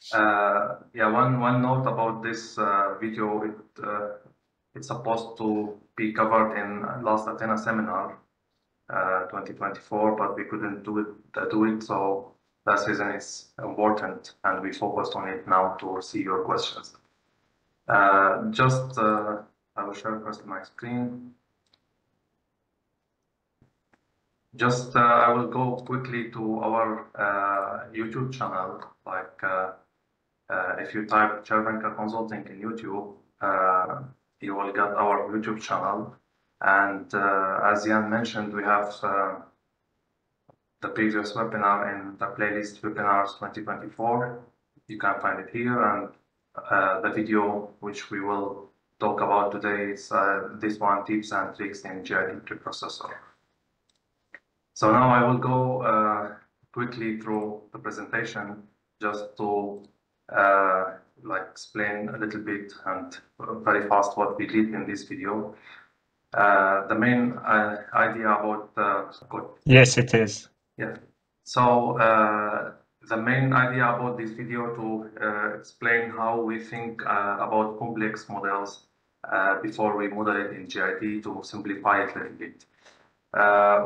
Yeah, one note about this video, it's supposed to be covered in last Athena seminar 2024, but we couldn't do it, so that reason is important, and we focused on it now to see your questions. I will share first my screen. I will go quickly to our YouTube channel. If you type Chervenka Consulting in YouTube, you will get our YouTube channel. And as Jan mentioned, we have the previous webinar in the playlist Webinars 2024. You can find it here, and the video which we will talk about today is this one, tips and tricks in GID preprocessor. So now I will go quickly through the presentation just to explain a little bit and very fast what we did in this video. The main idea about yes, it is. Yeah. So the main idea about this video to explain how we think about complex models before we model it in GID to simplify it a little bit.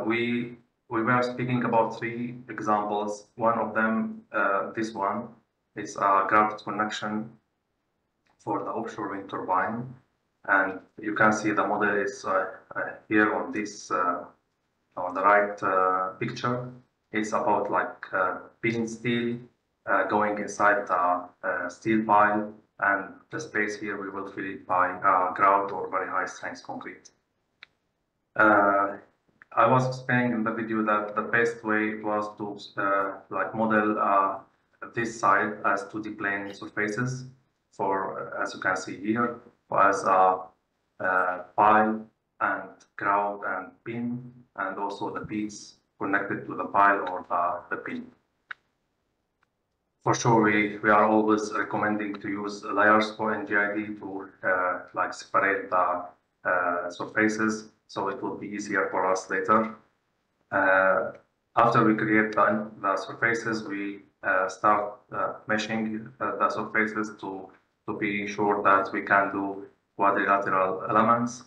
We were speaking about 3 examples. One of them, this one, is a grouted connection for the offshore wind turbine, and you can see the model is here on this on the right picture. It's about pin steel going inside the steel pile, and the space here we will fill it by grout or very high strength concrete. I was explaining in the video that the best way was to model this side as 2D plane surfaces for, as you can see here, as a pile and grout and pin, and also the beads connected to the pile or the pin. For sure, we are always recommending to use layers for GID to separate the surfaces, so it will be easier for us later. After we create the surfaces, we start meshing the surfaces to be sure that we can do quadrilateral elements,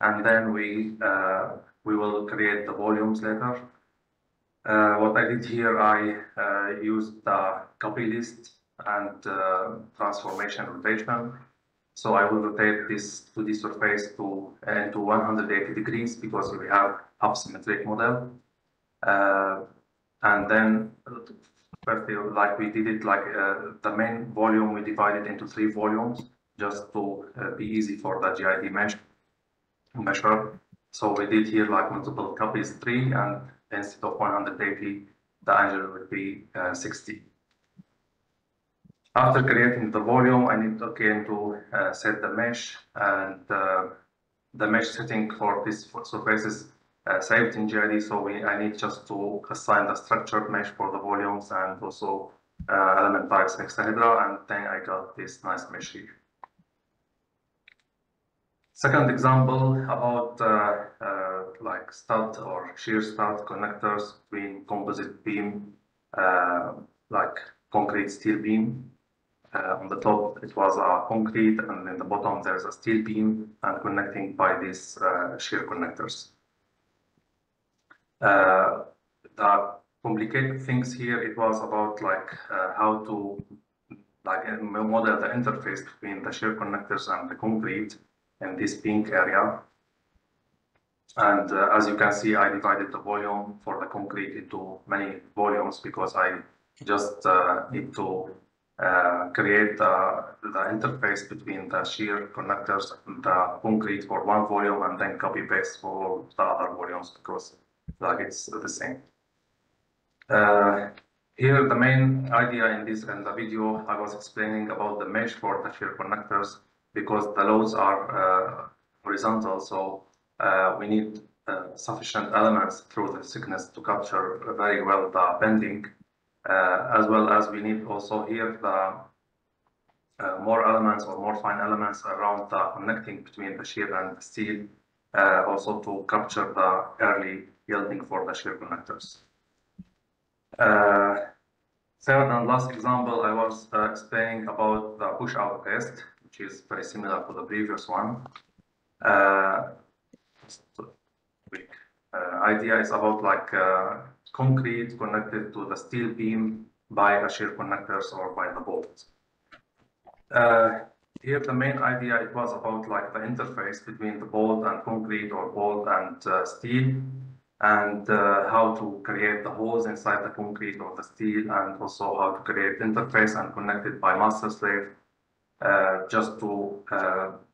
and then we will create the volumes later. What I did here, I used the copy list and transformation rotation. So I will rotate this 2D surface into 180 degrees because we have half symmetric model. And then, like we did it, the main volume we divided into 3 volumes just to be easy for the GID measure. So we did here multiple copies 3, and instead of 180, the angle would be 60. After creating the volume, I need again to set the mesh, and the mesh setting for this surface is saved in GID, so I need just to assign the structured mesh for the volumes and also element types hexahedra, and then I got this nice mesh here. Second example about stud or shear stud connectors between composite beam, concrete steel beam. On the top it was a concrete, and in the bottom there's a steel beam, and connecting by these shear connectors. The complicated things here, it was about how to model the interface between the shear connectors and the concrete in this pink area. And as you can see, I divided the volume for the concrete into many volumes because I just need to create the interface between the shear connectors and the concrete for one volume, and then copy paste for the other volumes because it's the same. Here, the main idea in the video, I was explaining about the mesh for the shear connectors because the loads are horizontal, so we need sufficient elements through the thickness to capture very well the bending, as well as we need also here the more elements or more fine elements around the connecting between the shear and the steel, also to capture the early yielding for the shear connectors. Third and last example, I was explaining about the push-out test, which is very similar to the previous one. Idea is about like concrete connected to the steel beam by a shear connectors or by the bolts. Here the main idea, it was about like the interface between the bolt and concrete or bolt and steel, and how to create the holes inside the concrete or the steel, and also how to create interface and connect it by master slave, just to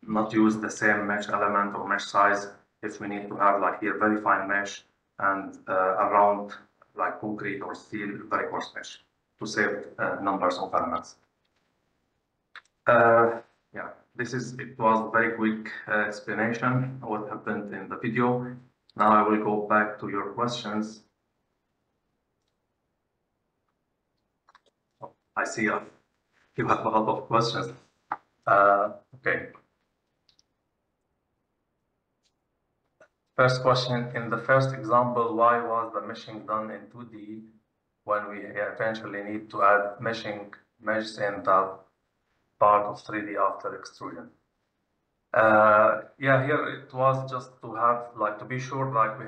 not use the same mesh element or mesh size if we need to have like here very fine mesh and around like concrete or steel very coarse mesh to save numbers of elements. Yeah, it was a very quick explanation of what happened in the video. Now I will go back to your questions. I see you have a lot of questions. Okay. First question, in the first example, why was the meshing done in 2D when we eventually need to add meshing meshes in the part of 3D after extrusion? Yeah, here it was just to have like to be sure like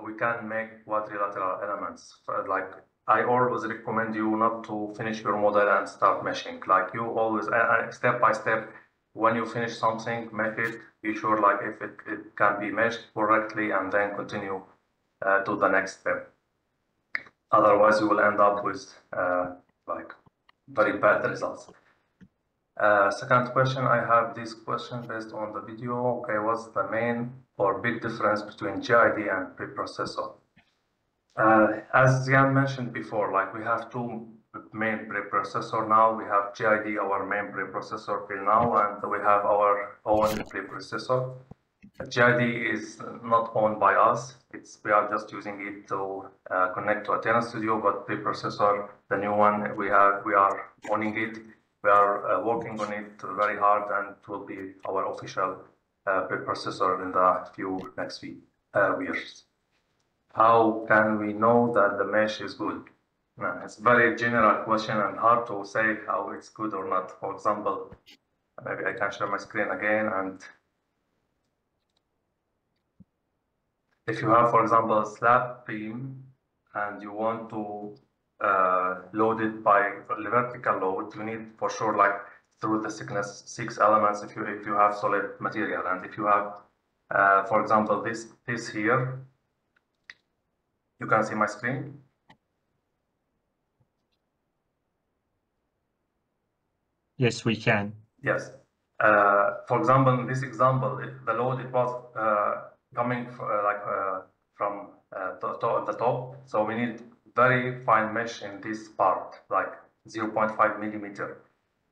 we can make quadrilateral elements. Like I always recommend you not to finish your model and start meshing. Like you always step by step, when you finish something, make it, be sure like if it can be meshed correctly, and then continue to the next step. Otherwise you will end up with like very bad results. Second question, I have this question based on the video. Okay, what's the main or big difference between GID and preprocessor? As Jan mentioned before, like we have two main preprocessor now. We have GID, our main preprocessor till now, and we have our own preprocessor. GID is not owned by us. We are just using it to connect to Athena Studio, but preprocessor, the new one, we are owning it. We are working on it very hard, and it will be our official preprocessor in the next years. How can we know that the mesh is good? It's a very general question and hard to say how it's good or not. For example, maybe I can share my screen again, and if you have, for example, a slab beam and you want to load it by vertical load, you need for sure like through the thickness 6 elements if you have solid material. And if you have, for example, this here, you can see my screen. Yes, we can. Yes. For example, in this example, the load it was coming from the top, so we need very fine mesh in this part, like 0.5 millimeter.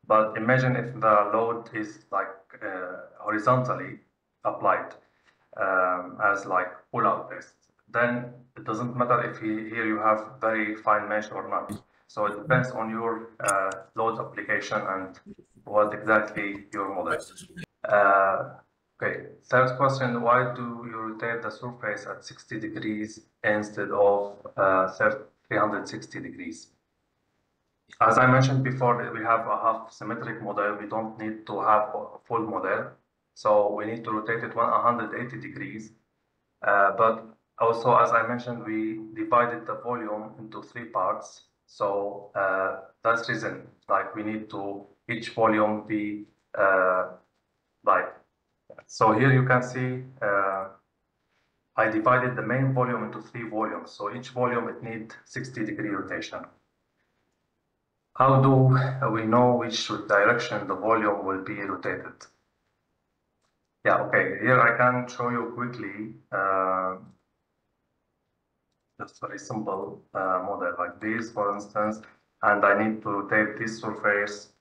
But imagine if the load is like horizontally applied as like pull-out test, then it doesn't matter if here you have very fine mesh or not. So it depends on your load application and what exactly your model. Okay, third question, why do you rotate the surface at 60 degrees instead of 360 degrees? As I mentioned before, we have a half symmetric model. We don't need to have a full model. So we need to rotate it 180 degrees. But also, as I mentioned, we divided the volume into 3 parts. So that's the reason, like we need to each volume be like, so here you can see I divided the main volume into 3 volumes. So each volume it needs 60-degree rotation. How do we know which direction the volume will be rotated? Yeah, okay, here I can show you quickly just very simple model like this, for instance, and I need to rotate this surface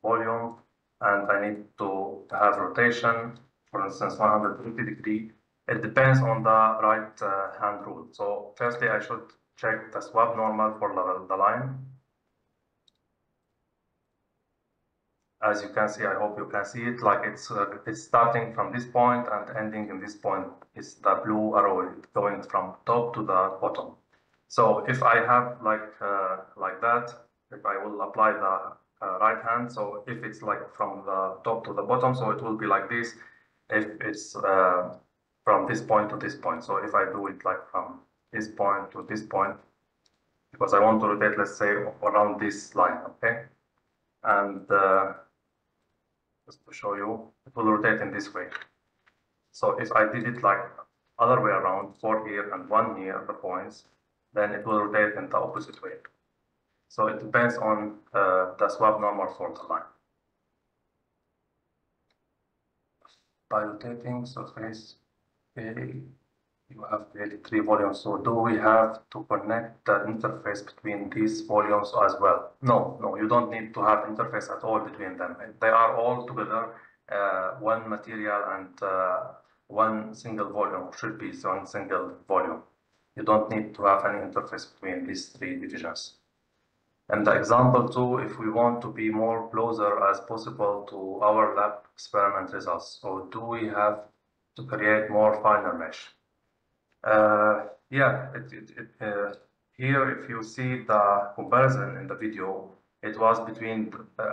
volume, and I need to have rotation, for instance, 180 degree. It depends on the right hand rule. So firstly, I should check the swap normal for the line. As you can see, I hope you can see it, like it's starting from this point and ending in this point. Is the blue arrow going from top to the bottom. So if I have like that, if I will apply the right hand, so if it's like from the top to the bottom, so it will be like this. If it's from this point to this point, so if I do it like from this point to this point, because I want to rotate, let's say, around this line, okay? And just to show you, it will rotate in this way. So if I did it like other way around, 4 here and 1 here, the points, then it will rotate in the opposite way. So it depends on the swap normal for the line. By rotating surface, you have created 3 volumes. So do we have to connect the interface between these volumes as well? No, you don't need to have interface at all between them. They are all together one material and one single volume, should be one single volume. You don't need to have any interface between these 3 divisions. And the example 2, if we want to be more closer as possible to our lab experiment results, so do we have to create more finer mesh? Yeah, here if you see the comparison in the video, it was between,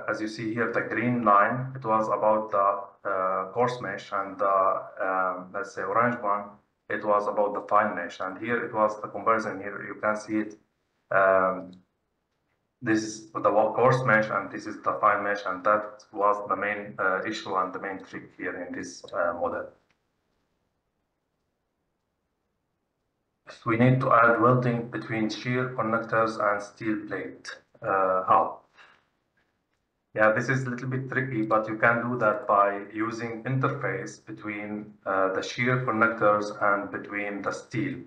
as you see here, the green line, it was about the coarse mesh, and the, let's say, orange one, it was about the fine mesh. And here it was the comparison. Here you can see it. This is the coarse mesh and this is the fine mesh, and that was the main issue and the main trick here in this model. If we need to add welding between shear connectors and steel plate, how? Yeah, this is a little bit tricky, but you can do that by using interface between the shear connectors and between the steel.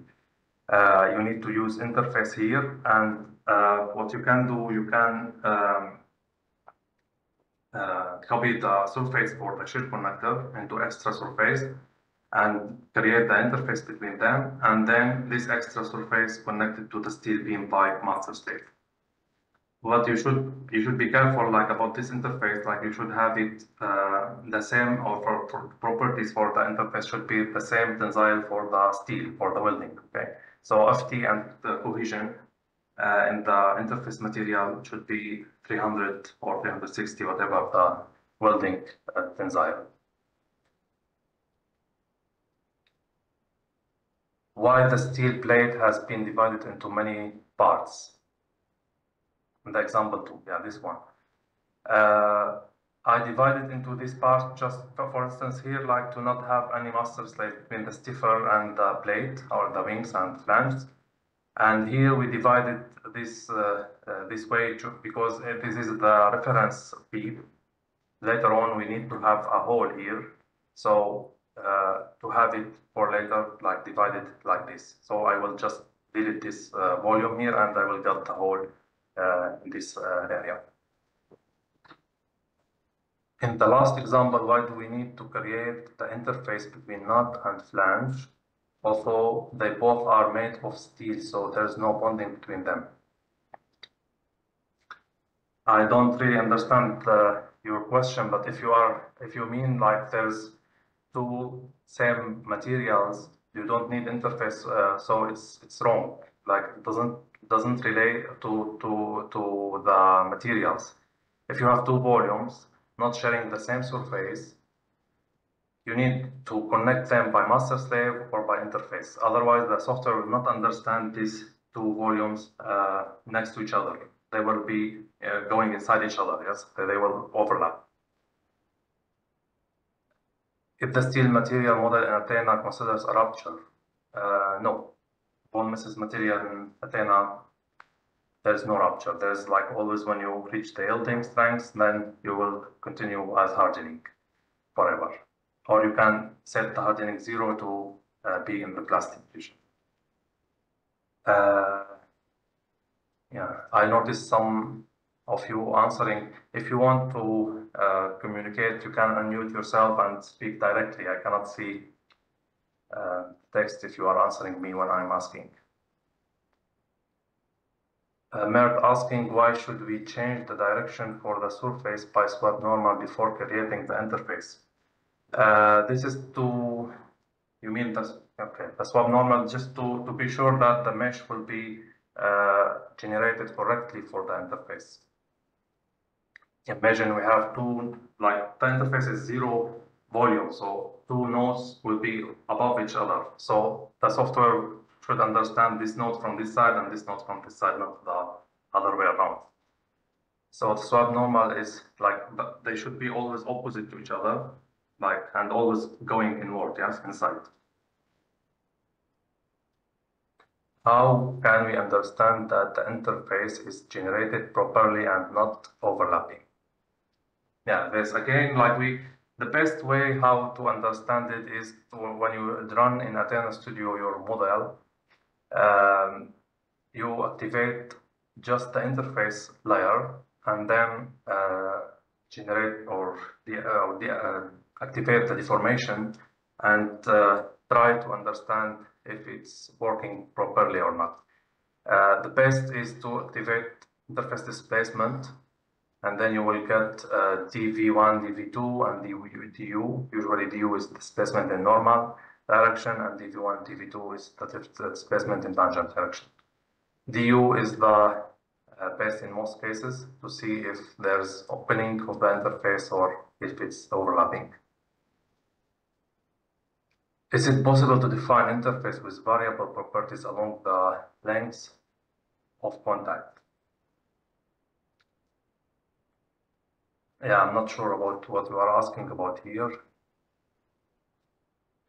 You need to use interface here, and what you can do, you can copy the surface for the shear connector into extra surface and create the interface between them, and then this extra surface connected to the steel beam by master slave. What you should be careful like about this interface, like you should have it the same, or for properties for the interface should be the same tensile for the steel, for the welding, okay? So FT and the cohesion in the interface material should be 300 or 360, whatever the welding tensile. Why the steel plate has been divided into many parts? In the example 2, yeah, this one. I divided into this part just, for instance, here, like to not have any master slave between the stiffer and the plate, or the wings and flanges. And here we divided this this way because this is the reference beam. Later on, we need to have a hole here. So to have it for later, like divided like this. So I will just delete this volume here, and I will get the hole in this area. In the last example, why do we need to create the interface between nut and flange? Also, they both are made of steel, so there's no bonding between them. I don't really understand your question, but if you mean like there's 2 same materials, you don't need interface, so it's wrong. Like it doesn't relate to the materials. If you have 2 volumes not sharing the same surface, you need to connect them by master slave or by interface. Otherwise, the software will not understand these 2 volumes next to each other. They will be going inside each other. Yes, they will overlap. If the steel material model in Athena considers a rupture, no. Bone misses material in Athena, there is no rupture. There's like always when you reach the yielding strength, then you will continue as hardening forever. Or you can set the hardening 0 to be in the plastic region. Yeah, I noticed some of you answering. If you want to communicate, you can unmute yourself and speak directly. I cannot see text if you are answering me when I'm asking. Mert asking, why should we change the direction for the surface by swap normal before creating the interface? This is to, you mean the swap normal just to be sure that the mesh will be generated correctly for the interface. Imagine we have two, like the interface is 0 volume, so two nodes will be above each other. So the software should understand this node from this side and this node from this side, not the other way around. So the swap normal is like they should be always opposite to each other, like, and always going inward, yes, inside. How can we understand that the interface is generated properly and not overlapping? Yeah, there's again, like the best way how to understand it is when you run in Athena Studio your model, you activate just the interface layer and then generate or activate the deformation and try to understand if it's working properly or not. The best is to activate interface displacement, and then you will get dv1, dv2, and du. Usually du is displacement in normal direction, and dv1, dv2 is the displacement in tangent direction. du is the best in most cases to see if there's opening of the interface or if it's overlapping. Is it possible to define interface with variable properties along the lengths of contact? Yeah, I'm not sure about what you are asking about here.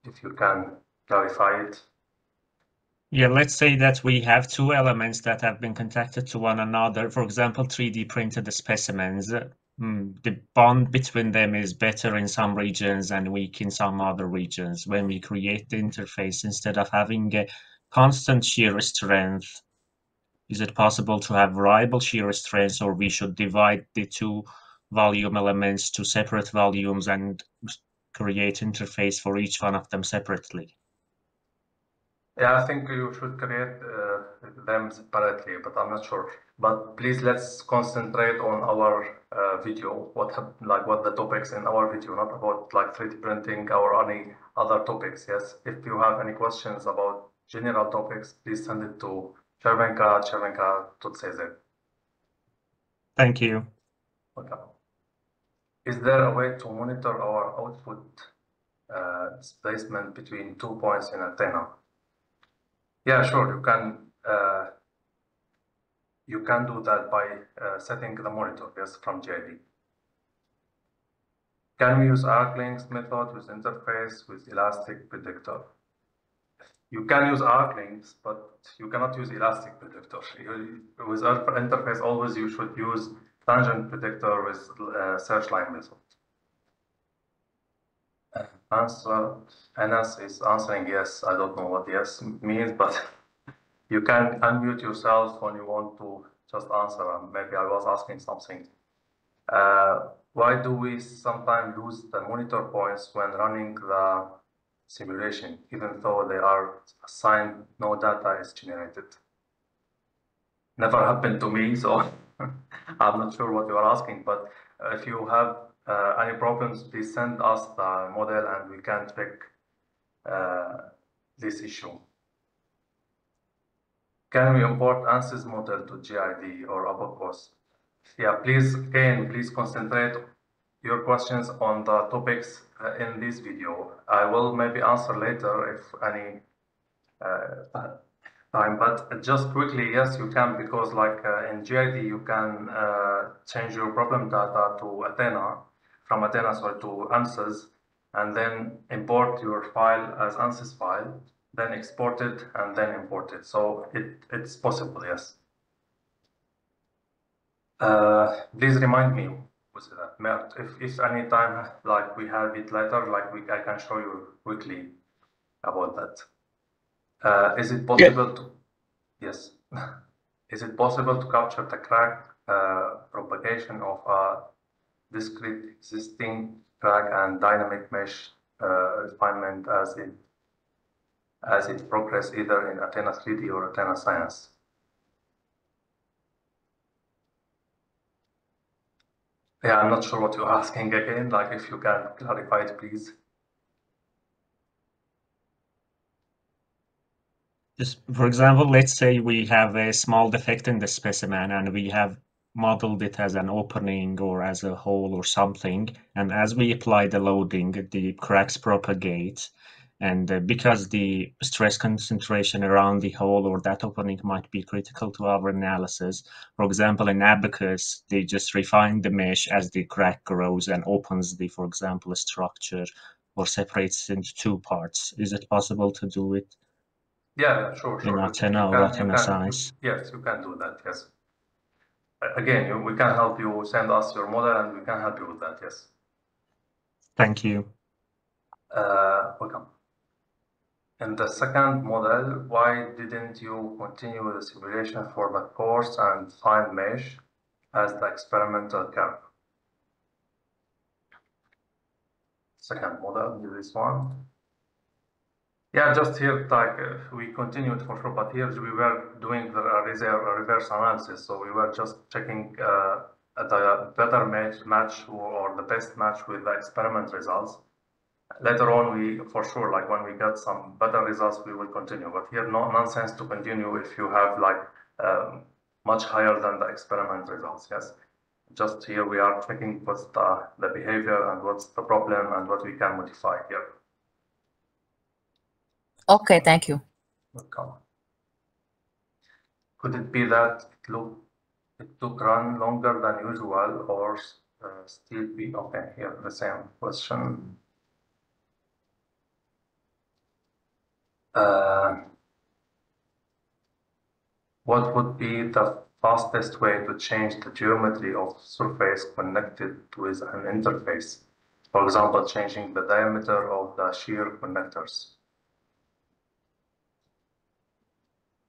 If you can clarify it. Yeah, let's say that we have two elements that have been contacted to one another. For example, 3D printed specimens. The bond between them is better in some regions and weak in some other regions. When we create the interface, instead of having a constant shear strength, is it possible to have variable shear strengths, or we should divide the two volume elements to separate volumes and create interface for each one of them separately? Yeah, I think you should create them separately, but I'm not sure. But please, let's concentrate on our video. What the topics in our video, not about like 3D printing or any other topics. Yes, if you have any questions about general topics, please send it to chervenka.cz. Thank you. Okay. Is there a way to monitor our output displacement between 2 points in Athena? Yeah, sure. You can do that by setting the monitor, yes, from GID. Can we use arc length method with interface with elastic predictor? You can use arc length, but you cannot use elastic predictor. With interface, always you should use tangent predictor with search line method. Anas is answering yes. I don't know what yes means, but you can unmute yourself when you want to just answer. Maybe I was asking something. Why do we sometimes lose the monitor points when running the simulation, even though they are assigned, no data is generated? Never happened to me, so I'm not sure what you are asking, but if you have any problems, please send us the model and we can check this issue. Can we import ANSYS model to GID or Abacus? Yeah, please concentrate your questions on the topics in this video. I will maybe answer later if any time, but just quickly, yes, you can, because like in GID, you can change your problem data to Athena, from Athena, sorry, to ANSYS, and then import your file as ANSYS file, then export it and then import it. So it's possible, yes. Please remind me with that, Mert, if any time like we have it later, like I can show you quickly about that. Is it possible to, yes, is it possible to capture the crack propagation of a discrete existing crack and dynamic mesh refinement as it progresses either in Athena 3D or Athena Science? Yeah, I'm not sure what you're asking again, like if you can clarify it, please. Just for example, let's say we have a small defect in the specimen and we have modeled it as an opening or as a hole or something. And as we apply the loading, the cracks propagate. And because the stress concentration around the hole or that opening might be critical to our analysis, for example, in Abacus, they just refine the mesh as the crack grows and opens the, for example, a structure or separates into two parts. Is it possible to do it? Yeah, sure. In You Athena or Athena size. yes, you can do that. Yes. Again, we can help you. Send us your model, and we can help you with that. Yes. Thank you. Welcome. In the second model, why didn't you continue the simulation for the coarse and fine mesh as the experimental curve? Second model is this one. Yeah, just here, like we continued for sure, but here we were doing the reverse analysis. So we were just checking the better match or the best match with the experiment results. Later on, we for sure, like when we get some better results, we will continue. But here, no nonsense to continue if you have like much higher than the experiment results. Yes, just here we are checking what's the behavior and what's the problem and what we can modify here. Okay, thank you. Welcome. Could it be that it took run longer than usual, or still be okay? Here, the same question. What would be the fastest way to change the geometry of surface connected with an interface? For example, changing the diameter of the shear connectors.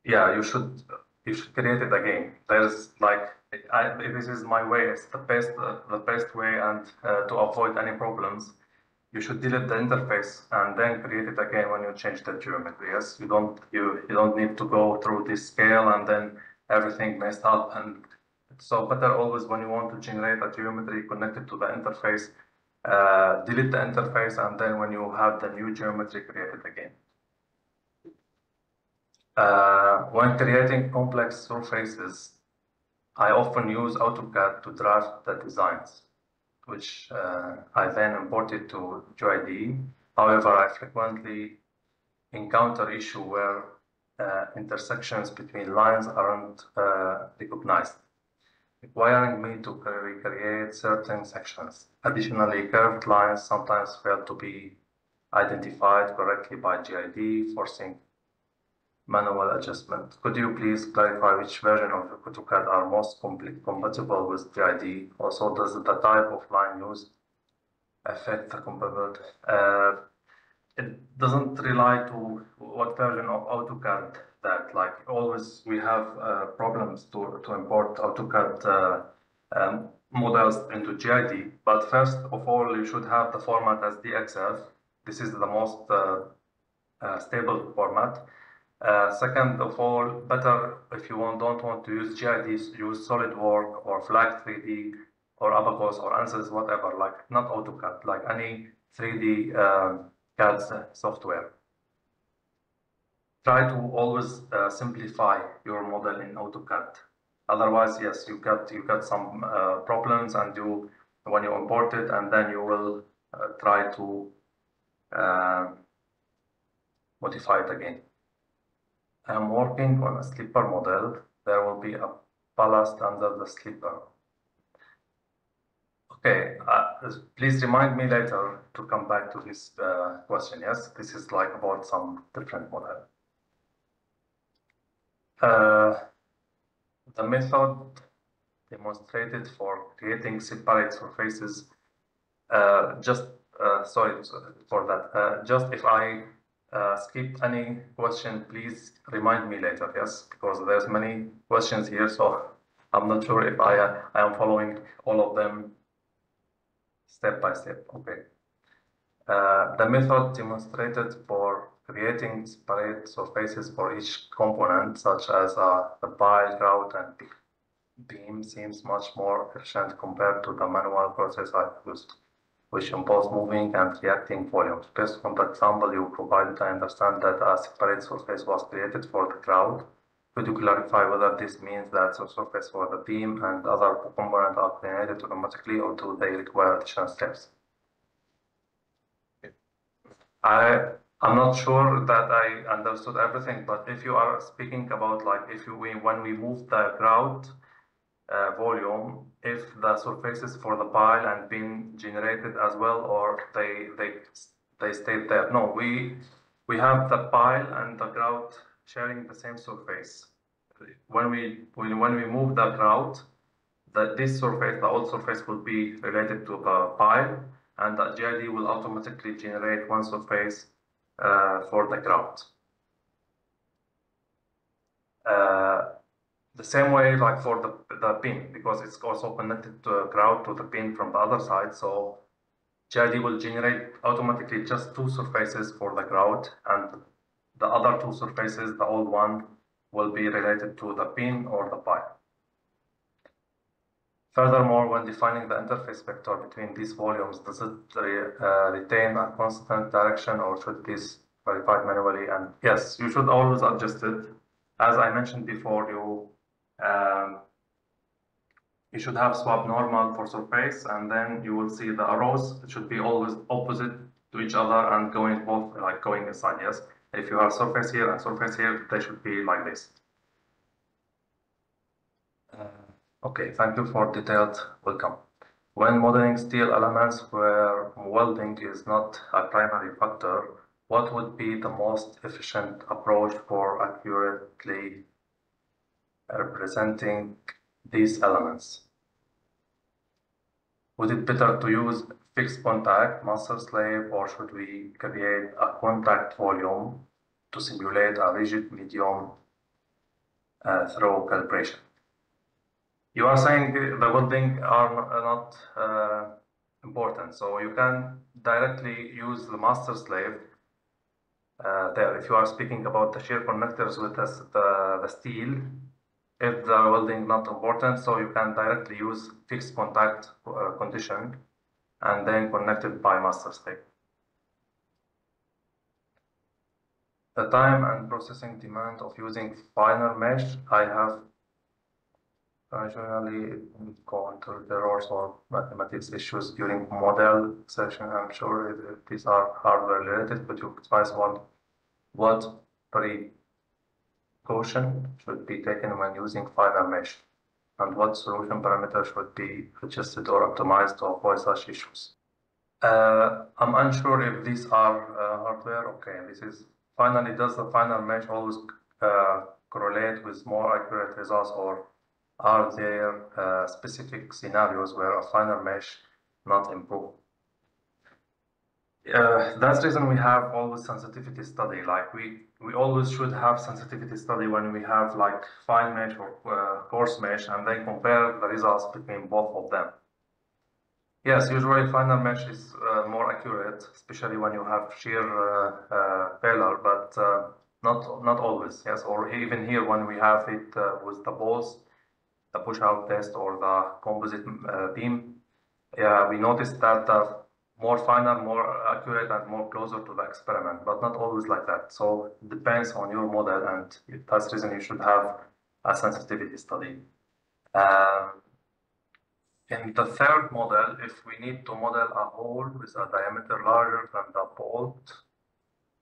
Yeah, you should create it again. There's like this is my way. It's the best way, and to avoid any problems, you should delete the interface and then create it again when you change the geometry. Yes, you don't need to go through this scale and then everything messed up. And so better always when you want to generate a geometry connected to the interface, delete the interface, and then when you have the new geometry, create it again. When creating complex surfaces, I often use AutoCAD to draft the designs, which I then imported to GID. However, I frequently encounter issue where intersections between lines aren't recognized, requiring me to recreate certain sections. Additionally, curved lines sometimes fail to be identified correctly by GID, forcing manual adjustment. Could you please clarify which version of AutoCAD are most compatible with GID? Also, does the type of line used affect the compatibility? It doesn't rely to what version of AutoCAD that, like always we have problems to import AutoCAD models into GID. But first of all, you should have the format as DXF. This is the most stable format. Second of all, better if you don't want to use GID, use SolidWorks or Flag 3D or Abacus or Ansys, whatever, like not AutoCAD, like any 3D CAD software. Try to always simplify your model in AutoCAD. Otherwise, yes, you got some problems, and when you import it, and then you will try to modify it again. I'm working on a slipper model. There will be a ballast under the slipper. Okay, please remind me later to come back to this question. Yes, this is like about some different model. The method demonstrated for creating separate surfaces. Sorry for that. Just if I skip any question, please remind me later. Yes, because there's many questions here, so I'm not sure if I am following all of them step by step. Okay. The method demonstrated for creating separate surfaces for each component, such as the pile, grout, and beam, seems much more efficient compared to the manual process I used. which involves moving and reacting volumes. Based on the example you provided, I understand that a separate surface was created for the ground. Could you clarify whether this means that the surface for the beam and other components are created automatically, or do they require additional steps? I'm not sure that I understood everything, but if you are speaking about like when we move the grout volume, if the surfaces for the pile and beam generated as well, or they stayed there. No, we have the pile and the grout sharing the same surface. When we move the grout, this surface, the old surface, will be related to the pile, and the GID will automatically generate one surface for the grout. The same way like for the pin, because it's also connected to a grout to the pin from the other side. So GID will generate automatically just two surfaces for the grout, and the other two surfaces, the old one, will be related to the pin or the pile. Furthermore, when defining the interface vector between these volumes, does it retain a constant direction, or should this be verified manually? And yes, you should always adjust it. As I mentioned before, you should have swap normal for surface, and then you will see the arrows. It should be always opposite to each other and going inside. Yes, if you have surface here and surface here, they should be like this. Okay, thank you for detailed welcome. When modeling steel elements where welding is not a primary factor, what would be the most efficient approach for accurately representing these elements? Would it be better to use fixed contact, master slave, or should we create a contact volume to simulate a rigid medium through calibration? You are saying the welding are not important, so you can directly use the master slave there. If you are speaking about the shear connectors with the steel, if the welding not important, so you can directly use fixed contact condition and then connect it by master slave. The time and processing demand of using finer mesh, I have usually encountered errors or mathematics issues during model session. I'm sure these are hardware related, but you advise on what precaution should be taken when using finer mesh, and what solution parameters should be adjusted or optimized to avoid such issues. I'm unsure if these are hardware. Okay, this is finally, does the finer mesh always correlate with more accurate results, or are there specific scenarios where a finer mesh not improve? That's the reason we have always sensitivity study. Like we always should have sensitivity study when we have like fine mesh or coarse mesh, and then compare the results between both of them. Yes, usually finer mesh is more accurate, especially when you have shear failure, but not always. Yes, or even here when we have it with the balls, the push-out test or the composite beam, we noticed that more finer, more accurate, and more closer to the experiment, but not always like that. So it depends on your model, and that's the reason you should have a sensitivity study. In the third model, if we need to model a hole with a diameter larger than the bolt,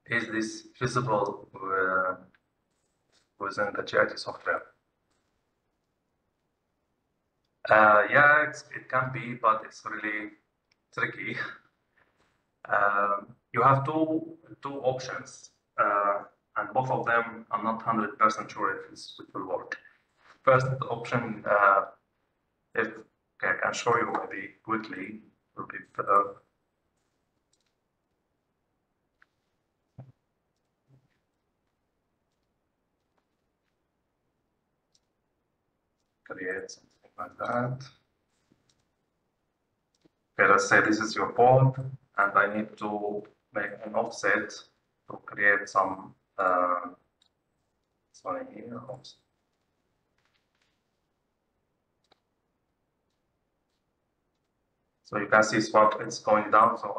is this feasible within the GID software? Yeah, it can be, but it's really tricky. You have two options, and both of them I'm not 100% sure if it will work. First option, I can show you maybe quickly, will be better. Create something like that. Okay, let's say this is your board, and I need to make an offset to create some sorry here. Oops. So you can see swap, it's going down, so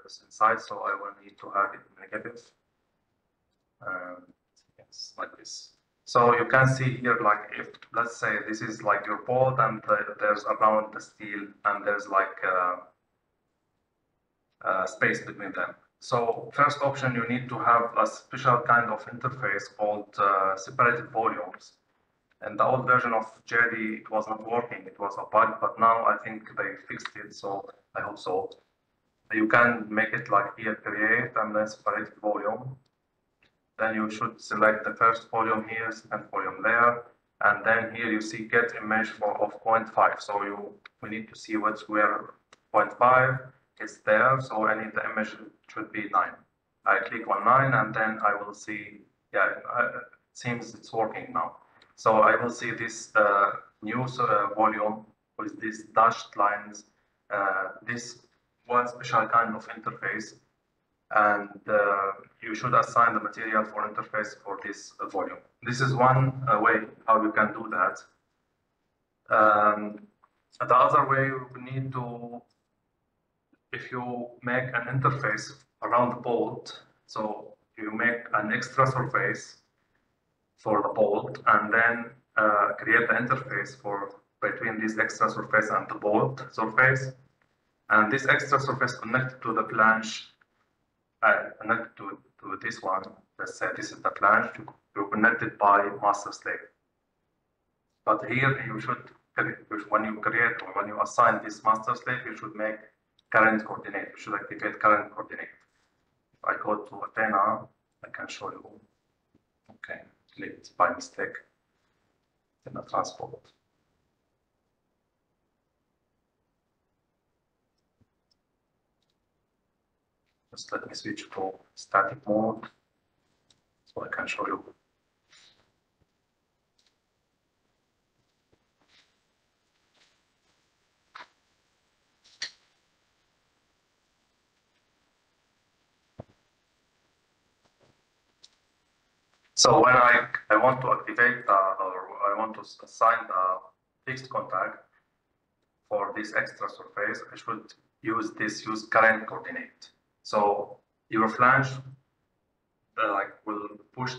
it's inside, so I will need to have it negative. Yes, like this. So you can see here, like if, let's say this is like your bolt and there's around the steel and there's like space between them. So first option, you need to have a special kind of interface called separated volumes. And the old version of GID, it was not working, it was a bug, but now I think they fixed it, so I hope so. You can make it like here, create and then separate volume. Then you should select the first volume here, second volume there, and then here you see get image of 0.5. So we need to see where 0.5 is there, so I need the image should be 9. I click on 9 and then I will see, yeah, it seems it's working now. So I will see this new volume with these dashed lines, this one special kind of interface, and you should assign the material for interface for this volume. This is one way how you can do that. The other way, we need to, if you make an interface around the bolt, so you make an extra surface for the bolt and then create the interface for between this extra surface and the bolt surface, and this extra surface connected to the flange, connected to this one. Let's say this is the flange, you're connected by master slave. But here you should, when you create or when you assign this master slave, you should make current coordinate. You should activate current coordinate. If I go to Athena, I can show you. Okay, clicked by mistake in the transport. Just let me switch to static mode so I can show you. So when I want to activate or I want to assign the fixed contact for this extra surface, I should use current coordinate. So your flange will push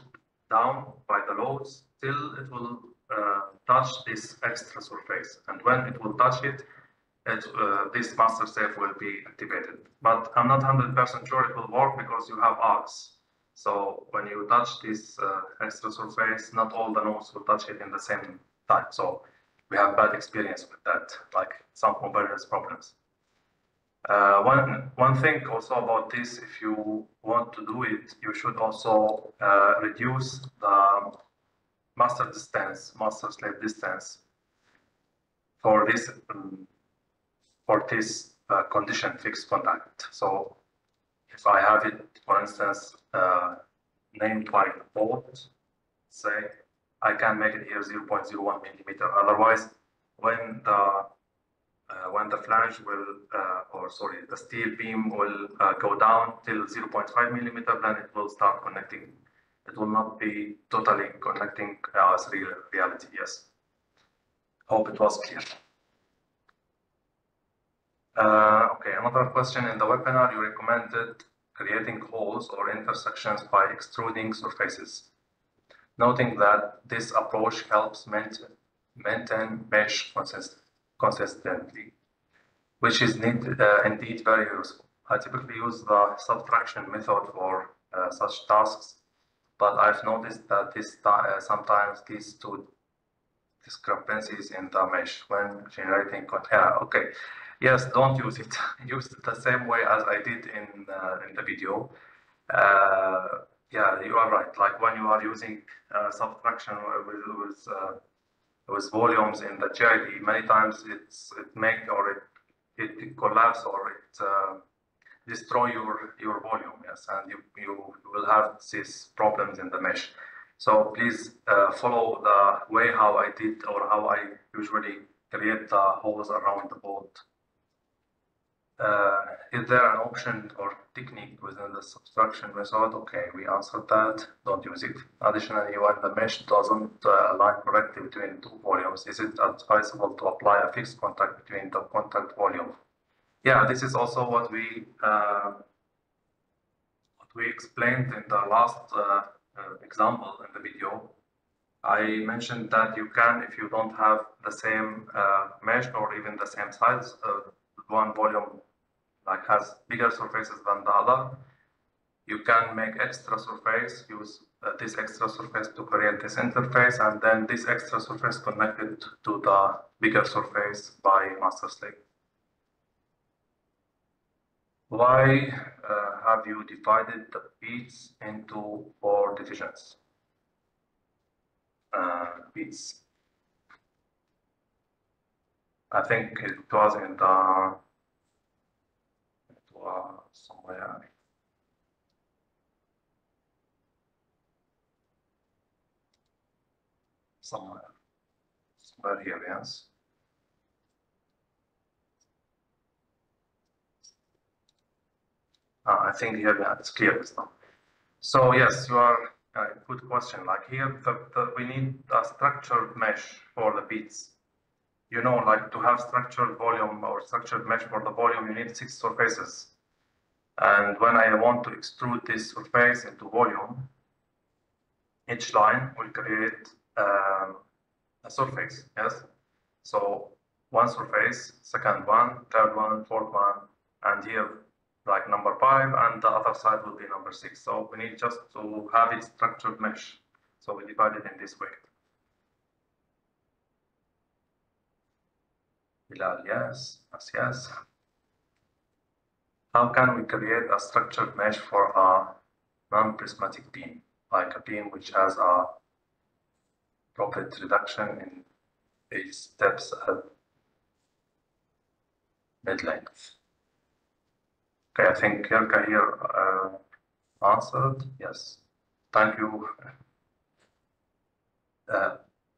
down by the loads till it will touch this extra surface, and when it will touch it, this master slave will be activated. But I'm not 100% sure it will work because you have arcs. So when you touch this extra surface, not all the nodes will touch it in the same time. So we have bad experience with that, like some convergence problems. One thing also about this, if you want to do it, you should also reduce the master slave distance for this condition fixed contact. So if I have it, for instance, named by bolt, say, I can make it here 0.01 millimeter. Otherwise, when the flange will, the steel beam will go down till 0.5 millimeter, then it will start connecting. It will not be totally connecting as reality. Yes. Hope it was clear. Okay, another question in the webinar, you recommended creating holes or intersections by extruding surfaces, noting that this approach helps maintain mesh consistently, which is indeed very useful. I typically use the subtraction method for such tasks, but I've noticed that this sometimes leads to discrepancies in the mesh when generating content. Okay, yes, don't use it. Use it the same way as I did in the video. Yeah, you are right. Like when you are using subtraction with volumes in the GID, many times it collapse or it destroy your volume. Yes, and you will have these problems in the mesh. So please follow the way how I did or how I usually create the holes around the bolt. Is there an option or technique within the subtraction method? Okay, we answered that. Don't use it. Additionally, when the mesh doesn't align correctly between two volumes, is it advisable to apply a fixed contact between the contact volume Yeah, this is also what we explained in the last example in the video. I mentioned that you can, if you don't have the same mesh or even the same size, one volume like has bigger surfaces than the other, you can make extra surface, use this extra surface to create this interface, and then this extra surface connected to the bigger surface by master slave. Why have you divided the beats into 4 divisions? Beats. I think it was in the, it was somewhere. Somewhere here, yes. I think here, yeah, it's clear now. So yes, you are good question. Like here, we need a structured mesh for the beats. You know, like to have structured volume or structured mesh for the volume, you need 6 surfaces. And when I want to extrude this surface into volume, each line will create a surface, yes? So one surface, second one, third one, fourth one, and here like number 5, and the other side will be number 6. So we need just to have it structured mesh. So we divide it in this way. Bilal, yes, yes. How can we create a structured mesh for a non-prismatic beam, like a beam which has a droplet reduction in 8 steps at mid-length? Okay, I think Jelka here answered. Yes, thank you.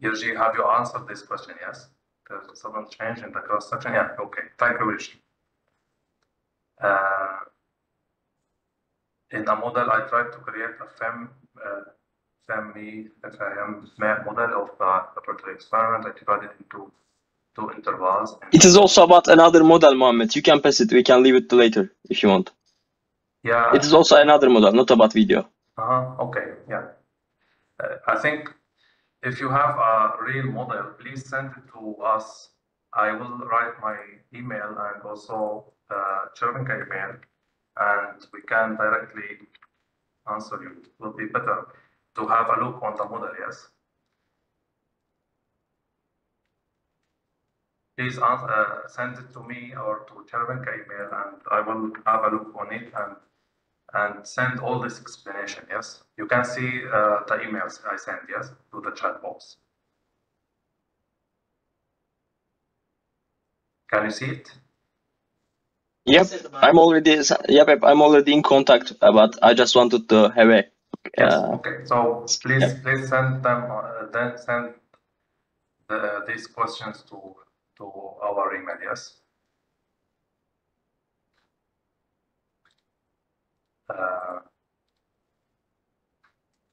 Yerji, have you answered this question? Yes, there's a sudden change in the cross section. Yeah, okay, thank you, Yerji. In the model, I tried to create a FEM model of the laboratory experiment. I divided into 2 intervals. It is also about another model, Mohammed. You can pass it. We can leave it to later if you want. Yeah. It is also another model, not about video. Okay, yeah. I think if you have a real model, please send it to us. I will write my email and also Chervenka email, and we can directly answer you. It will be better to have a look on the model, yes? Please send it to me or to Chervenka email, and I will have a look on it and send all this explanation, yes? You can see the emails I sent, yes, to the chat box. Can you see it? Yep, I'm already in contact, but I just wanted to have a. Yes. Okay. So please send them. Then send these questions to our email. Yes.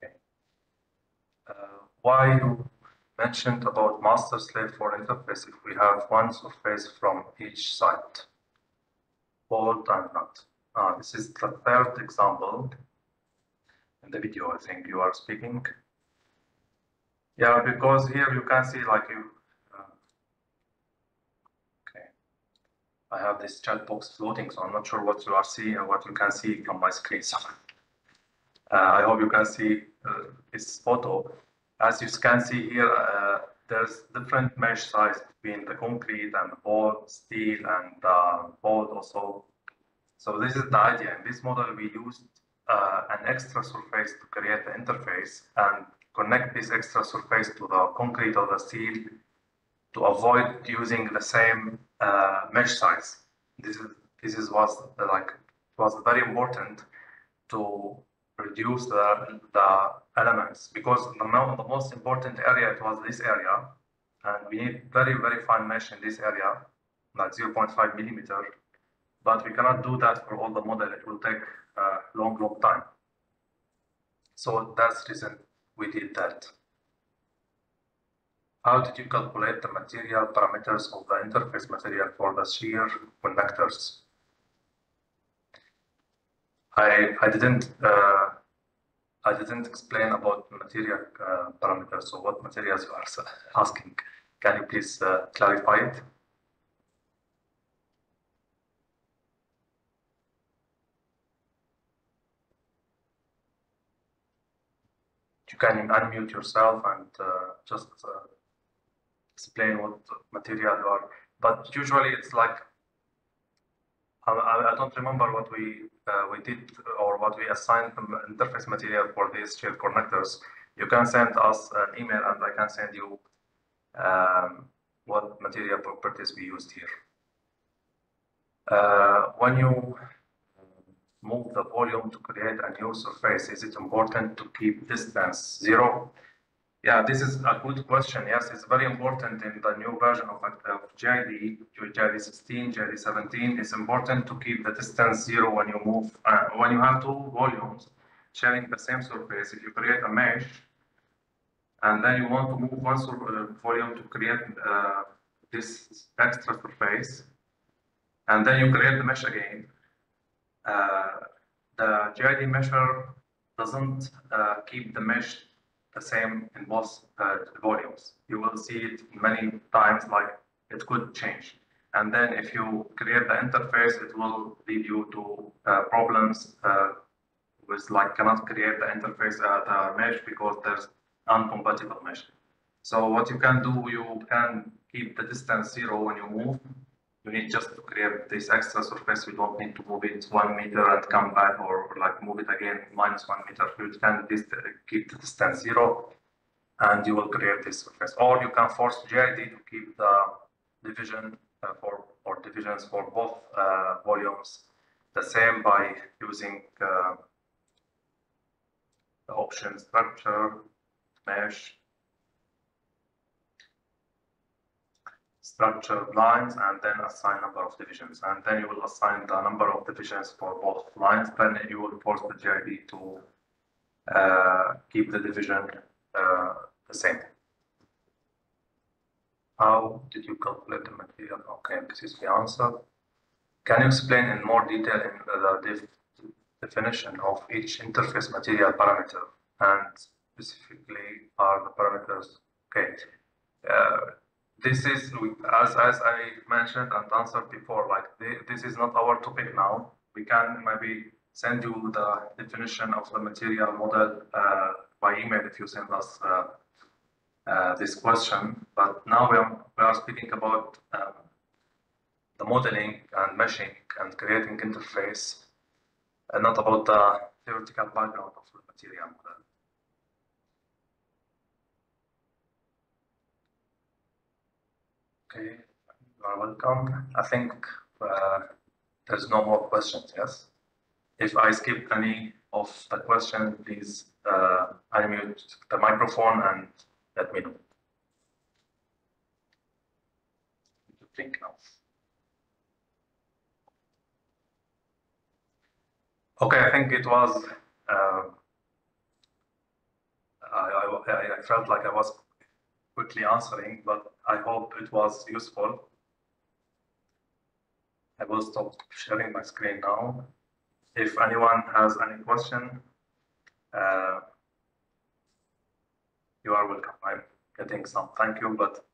Okay. Why you mentioned about master slave for interface if we have one surface from each side, bolt and nut? This is the 3rd example in the video. I think you are speaking. Yeah, because here you can see like you. Okay, I have this chat box floating, so I'm not sure what you are seeing and what you can see from my screen. So I hope you can see this photo. As you can see here, there's different mesh size between the concrete and the board, steel and board also. So this is the idea. In this model, we used an extra surface to create the interface and connect this extra surface to the concrete or the steel to avoid using the same mesh size. This was very important to reduce the elements, because the most important area, it was this area, and we need very fine mesh in this area, like 0.5 millimeter, but we cannot do that for all the model. It will take a long time. So that's the reason we did that. How did you calculate the material parameters of the interface material for the shear connectors? I didn't explain about material parameters. So what materials you are asking? Can you please clarify it? You can unmute yourself and just explain what material you are. But usually it's like I don't remember what we did or what we assigned interface material for these shear connectors. You can send us an email and I can send you what material properties we used here. When you move the volume to create a new surface, is it important to keep distance 0? Yeah, this is a good question. Yes, it's very important in the new version of GID, GID 16, GID 17. It's important to keep the distance 0 when you move, when you have two volumes sharing the same surface. If you create a mesh and then you want to move one volume to create this extra surface, and then you create the mesh again, the GID measure doesn't keep the mesh the same in both volumes. You will see it many times, like it could change. And then if you create the interface, it will lead you to problems with like cannot create the interface the mesh because there's uncompatible mesh. So what you can do, you can keep the distance 0 when you move. You need just to create this extra surface. You don't need to move it 1 meter and come back or like move it again -1 meter. You can keep the distance 0 and you will create this surface. Or you can force GID to keep the division divisions for both volumes the same by using the option structure, mesh, structure lines, and then assign number of divisions. And then you will assign the number of divisions for both lines. Then you will force the GID to keep the division the same. How did you calculate the material? Okay, this is the answer. Can you explain in more detail in the definition of each interface material parameter, and specifically are the parameters? Okay. This is, as I mentioned and answered before, like this is not our topic now. We can maybe send you the definition of the material model by email if you send us this question. But now we are speaking about the modeling and meshing and creating interface, and not about the theoretical background of the material model. Okay, you are welcome. I think there's no more questions, yes? If I skip any of the question, please unmute the microphone and let me know. Think now. Okay, I think it was, I felt like I was quickly answering, but I hope it was useful. I will stop sharing my screen now. If anyone has any question, you are welcome. I'm getting some thank you, but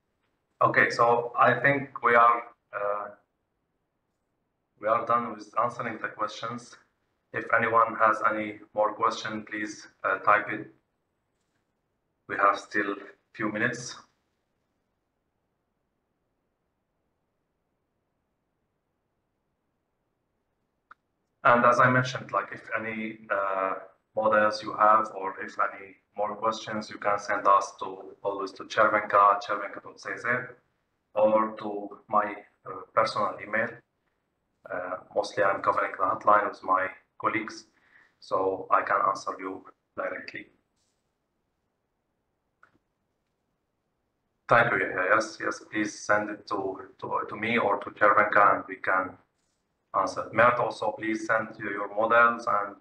okay, so I think we are done with answering the questions. If anyone has any more question, please type it. We have still a few minutes. And as I mentioned, like if any models you have, or if any more questions, you can send us always to chervenka@chervenka.cz or to my personal email. Mostly I'm covering the hotline with my colleagues, so I can answer you directly. Thank you. Yes, please send it to me or to Chervenka and we can answer. Mert, also please send your models and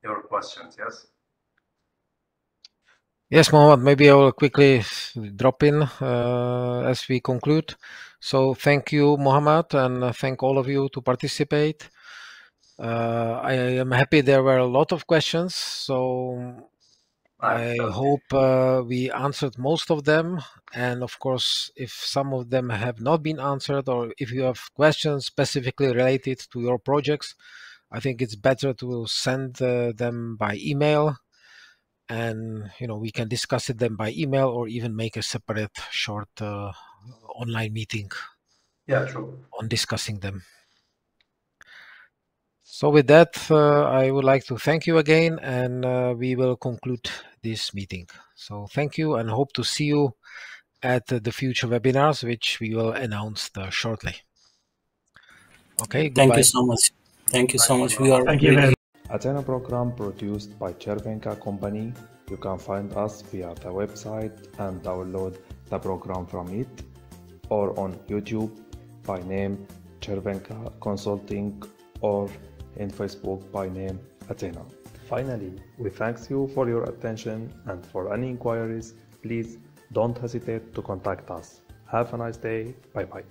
your questions, yes? Yes, Mohammed, maybe I will quickly drop in as we conclude. So thank you, Mohammed, and thank all of you to participate. I am happy there were a lot of questions, so I hope we answered most of them. And of course, if some of them have not been answered, or if you have questions specifically related to your projects, I think it's better to send them by email. And we can discuss them by email, or even make a separate short online meeting. Yeah, true. On discussing them. So with that, I would like to thank you again, and we will conclude this meeting. So thank you, and hope to see you at the future webinars, which we will announce shortly. Okay, goodbye. Thank you so much. Thank you so much. We are Thank you very much. Athena program produced by Chervenka company. You can find us via the website and download the program from it, or on YouTube by name Chervenka Consulting, or in Facebook by name Athena. Finally, we thank you for your attention, and for any inquiries, please don't hesitate to contact us. Have a nice day. Bye bye.